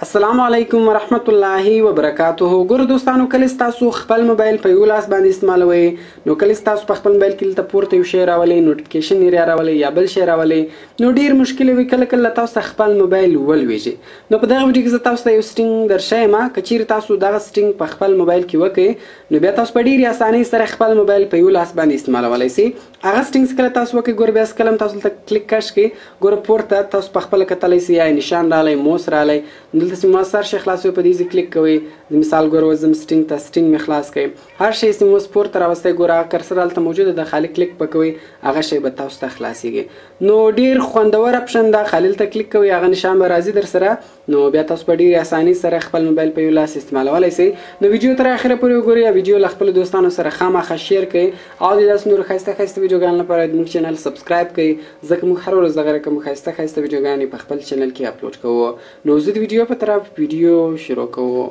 السلام علیکم ورحمت الله وبرکاته. ګور دوستانو، کله تاسو خپل موبایل په یو لاس باندې استعمالوي نو کله تاسو په خپل موبایل کې ته پورته یو شی راولي، نوټیفیکیشن یې راولي یا بل شی راولي، نو ډیر مشکل وي کله تاسو خپل موبایل ولويږي. نو په دغه ویډیو کې زه تاسو ته یو سټینګ درښیم. کچیر تاسو دغه سټینګ په خپل موبایل کې وکړئ نو بیا تاسو په ډیر اسانۍ سره خپل موبایل په یو لاس باندې استعمالولای شئ. هغه سټینګ کله تاسو وکړئ، ګور بیا کلم تاسو ته کلیک کش کړئ، ګور پورته تاسو په خپل کتلای شئ یا نشان رالی، موس رالی، دلته چې موثر شي خلاصوي په دې کلیک کوئ. مثال ګور وزم سټینګ ته سټینګ می خلاص کړئ، هر شی چې موس پورته راوستئ، ګور کرسر هلته موجوده ده، خالي کلیک پکوئ، هغه شی به تاسو ته خلاصیږي. نو ډیر خوندور اپشن ده، خالي ته کلیک کوئ، هغه نشان به راځي در سره، نو بیا تاسو په ډیر اسانۍ سره خپل موبایل په یو لاس استعمالولی شئ. نو ویډیو تر اخره پورې وګورئ، ویډیو له خپلو دوستانو سره خامخا شیر کړئ او د داسې نورو ښایسته ښایسته ویډیوګانو لپاره زموږ چینل سبسکرایب کړئ، ځکه موږ هره ورځ دغه رقم ښایسته ښایسته ویډیوګانې په خپل چینل کې اپلوډ کوو. نو زه د ویډیو په طرف ویډیو شروع کوو.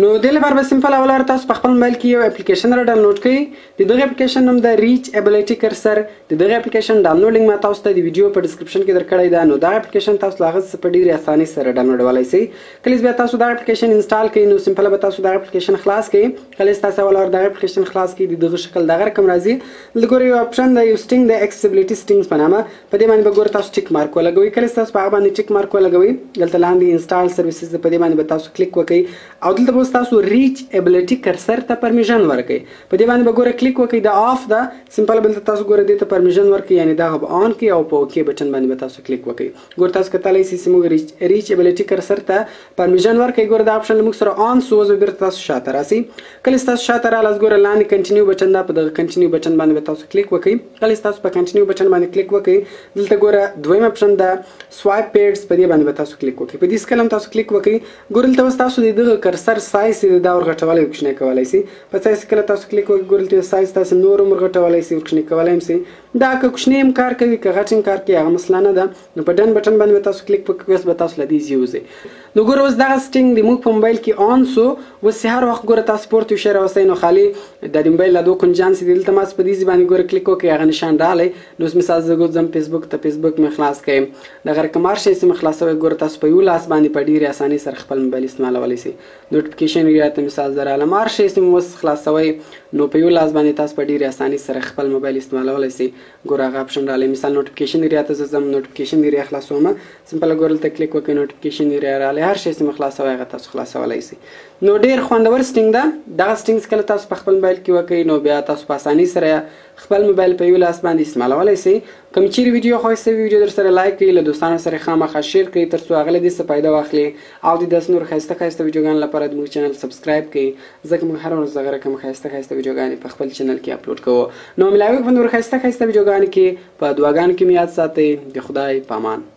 نو د لپاره به سمپل اول تاسو په خپل موبایل کې یو اپلیکیشن را ډاونلوډ کړئ. د دغه اپلیکیشن نوم ده ریچ ابیلیټي کرسر. د دغه اپلیکیشن ډاونلوډ لینک ما تاسو ته د ویډیو په ډسکرپشن کې درکړی ده. نو دا اپلیکیشن تاسو له هغه څخه په ډېرې اسانۍ سره ډاونلوډولی شئ. کله بیا تاسو دا اپلیکیشن انسټال کړئ نو سمپل به تاسو دا اپلیکیشن خلاص کړئ. کله تاسو اول دا اپلیکیشن خلاص کړئ، د دغه شکل دغه رقم راځي. دلته یو اپشن ده، یو سټینګ ده، اکسیسیبیلیټي سټینګز په نامه، په دې باندې به ګور تاسو ټیک مارک ولګوئ. کله تاسو په هغه باندې ټیک مارک ولګوئ، دلته لاندې انسټال سرویسز په دې باندې به تاسو کلیک وکړئ او دلته به تاسو ریچ ابیلیټي کرسر ته پرمیشن ورکړئ. په دې باندې به ګوره کلیک وکړئ، د آف ده سمپل بل تاسو ګوره دې ته پرمیشن ورکړئ، یعنی دا به آن کړئ او په اوکې بټن باندې به تاسو کلیک وکړئ. ګوره تاسو کتلی شئ چې موږ ریچ ابیلیټي کرسر ته پرمیشن ورکړئ. ګوره دا اپشن موږ سره آن سو، زه بیرته تاسو شاته راسئ. کله تاسو شاته رالاست، ګوره لاندې کنټینیو بټن ده، په دغه کنټینیو بټن باندې به تاسو کلیک وکړئ. کله تاسو په کنټینیو بټن باندې کلیک وکړئ، دلته ګوره دویم اپشن ده سوایپ پیډز، په دې باندې به تاسو کلیک وکړئ. په دې سکل هم تاسو کلیک وکړئ. ګوره دلته اوس تاسو د دغه کرسر سایز دا ورغټولی کوچنی کولی شئ. په سایز کله تاسو کلیک وکړئ، ګورئ ته سایز تاسو نور هم ورغټولی شئ، ورکوچنی کولی هم شئ. دا که کوچنی هم کار کوي که غټ هم کار کوي هغه مسله نه ده. نو په ډن بټن باندې به تاسو کلیک وکړئ، اوس به تاسو له دې یوزئ. نو ګوره اوس دغه سټینګ د موږ په موبایل کې آن سو. اوس چې هر وخت ګوره تاسو پورته یو شی راوستئ نو خالي د موبایل له دوه کنجان چې دلته ما په دې باندې ګوره کلیک وکړئ، هغه نشان راغلی. نو اوس مثال زه ځم فیسبوک ته، فیسبوک مې خلاص کړئ، دغه رقم هر شی چې مې خلاصوئ ګوره تاسو په یو لاس باندې په ډېرې اسانۍ سره خپل موبایل استعمالولی شئ. نوټیفیکیشن وغیره مثال زه رالم، هر شی چې مې اوس خلاصوئ نو په یو لاس باندې تاسو په ډېرې اسانۍ سره خپل موبایل استعمالولی شئ. ګوره هغه اپشن راغلی، مثال نوټیفیکیشن ایریا ته زه ځم، نوټیفیکیشن ایریا خلاصوم، سمپل ګوره دلته کلیک وکړئ، نوټیفیکیشن ایریا راغلی، هر شی چې مې خلاصوئ هغه تاسو خلاصولی شئ. نو ډېر خوندور سټینګ ده. دغه سټینګز کله تاسو په خپل موبایل کې وکړئ نو بیا تاسو په اسانۍ سره خپل موبایل په یو لاس باندې استعمالولی شئ. کوم چیرې ویډیو ښایسته وي ویډیو در سره لایک کړئ، له دوستانو سره خامخا شیر کړئ تر څو هغه له دې څه فایده واخلي او د داسې نورو ښایسته ښایسته ویډیوګانو لپاره زموږ چینل سبسکرایب کړئ، ځکه موږ هره ورځ دغه رقم ښایسته ښایسته ویډیوګانې په خپل چینل کې اپلوډ کوو. نو ملاوي په نورو ښایسته ښایسته ویډیوګانو کې په دعاګانو کې مې یاد ساتئ. د خدای په امان.